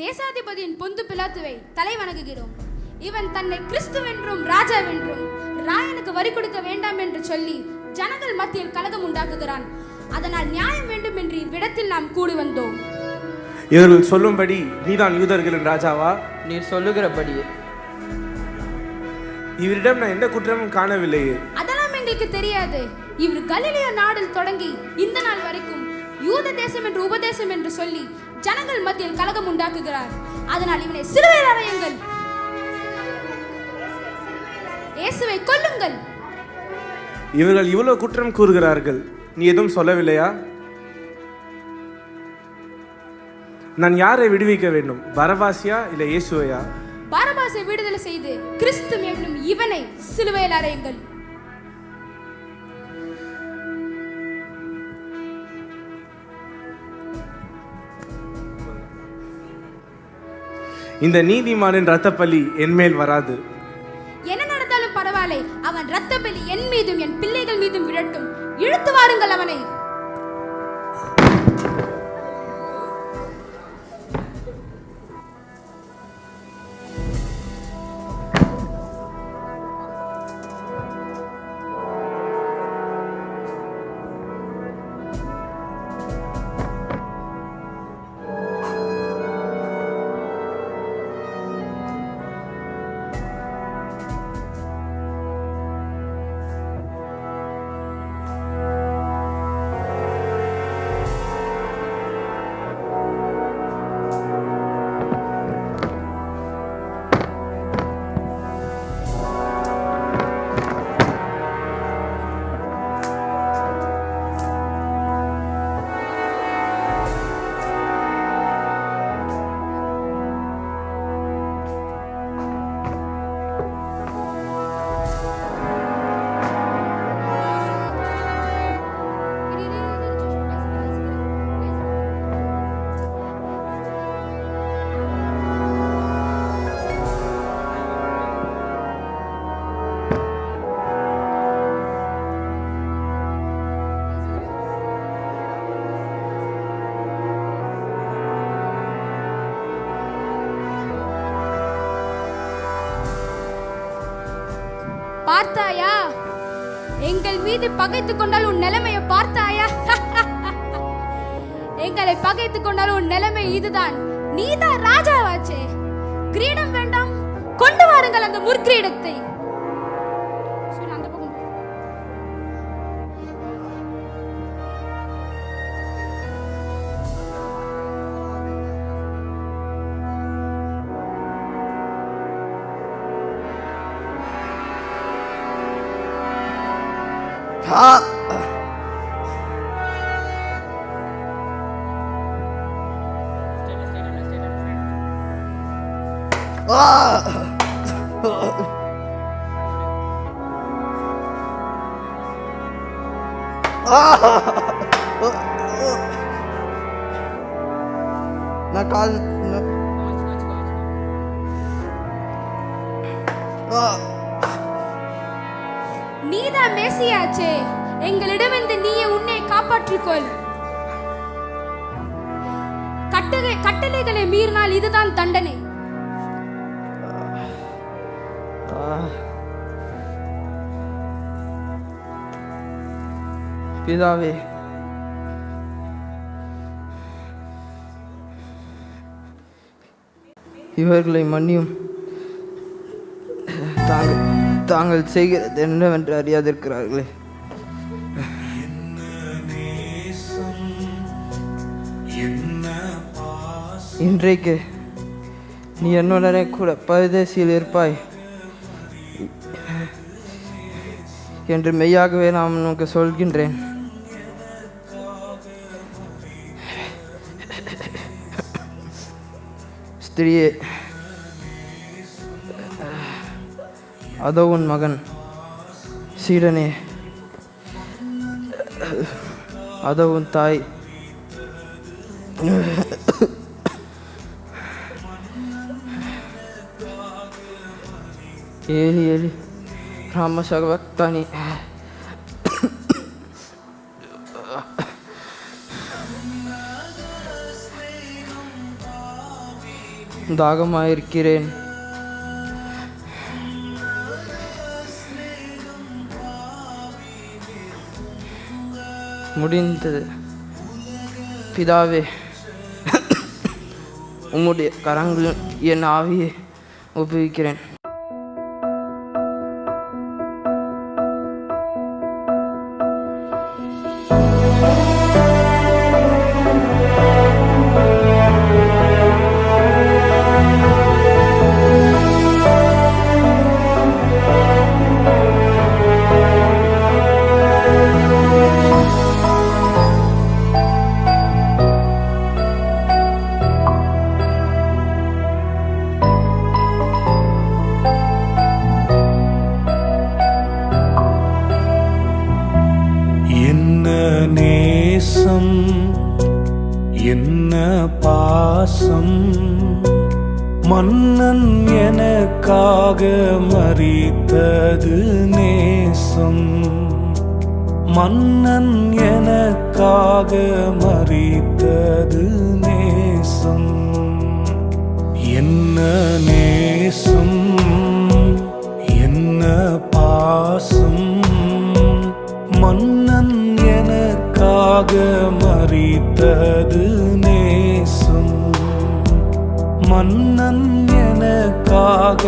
தேசாதிபதியின் பொந்து பிலாத்துவை தலை வணங்குகிறோம். இவன் தன்னை கிறிஸ்துவென்றும் ராஜாவென்றும் ராயனுக்கு வரி கொடுக்க வேண்டாம் என்று சொல்லி ஜனங்கள் மத்தியில் கலகம் உண்டாக்குகிறான். அதனால் நியாயம் வேண்டும் என்று இவ்விடத்தில் நாம் கூடி வந்தோம். இவர்கள் சொல்லும்படி நீதான் யூதர்களின் ராஜாவா? நீர் சொல்லுகிறபடியே. இவரிடம் நான் எந்த குற்றமும் காணவில்லையே. அதெல்லாம் எங்களுக்கு தெரியாது. இவர் கலிலேய நாடில் தொடங்கி இந்த நாள் வரைக்கும் யூத தேசம் என்று உபதேசம் என்று சொல்லி ஜனங்கள் மத்தியில் கலகம் உண்டாக்குகிறார். அதனால் இவனை சிலுவையில் அறையுங்கள், இயேசுவை கொல்லுங்கள். இவர்கள் இவ்வளவு குற்றம் கூறுகிறார்கள், நீ எதுவும் சொல்லவில்லையா? நான் யாரை விடுவிக்க வேண்டும், பரபாசியா இல்ல இயேசுவையா? பரபாசை விடுதலை செய்து கிறிஸ்து என்னும் இவனை சிலுவையில் அறையுங்கள். இந்த நீதிமானின் இரத்த பலி என் மேல் வராது. என்ன நடந்தாலும் பரவாயில்லை, அவன் இரத்த பலி என் மீதும் என் பிள்ளைகள் மீதும் விழட்டும். இழுத்து வாருங்கள் அவனை. பார்த்தாயா? எங்கள் மீது பகைத்துக் கொண்டால் உன் நிலைமையை பார்த்தாயா? எங்களை பகைத்துக் கொண்டால் உன் நிலைமை இதுதான். நீதான் ராஜாவாச்சே. கிரீடம் வேண்டாம், கொண்டு வாருங்கள் அந்த முற்கிரீடத்தை. நீதான் மேசியாச்சே. எங்களிடமிருந்து நீயே உன்னை காப்பாற்றிக்கொள். கட்டளைகளை மீறினால் இதுதான் தண்டனை. பிதாவே, இவர்களை மன்னியும், தாங்கள் செய்கிறது என்னவென்று அறியாதிருக்கிறார்களே. இன்றைக்கு நீ என்னுடனே கூட பரதேசியில் இருப்பாய் என்று மெய்யாகவே நான் உனக்கு சொல்கின்றேன். ஸ்திரியே, அதோ உன் மகன். சீடனே, அதோ உன் தாய். ஏலி ஏலி ராம சகவக்தானி. தாகமாயிருக்கிறேன். முடிந்தது பிதாவே, உம்முடைய கரங்களில் என் ஆவியை ஒப்புவிக்கிறேன். நேசம் என்ன பாசம், மன்னன் எனக்காக மரித்தது நேசம். மன்னன் எனக்காக மரித்தது நேசம். என்ன நேசம் என்ன பாசம், மன்னன் எனக்காக மரித்தது நேசம். மன்னன் எனக்காக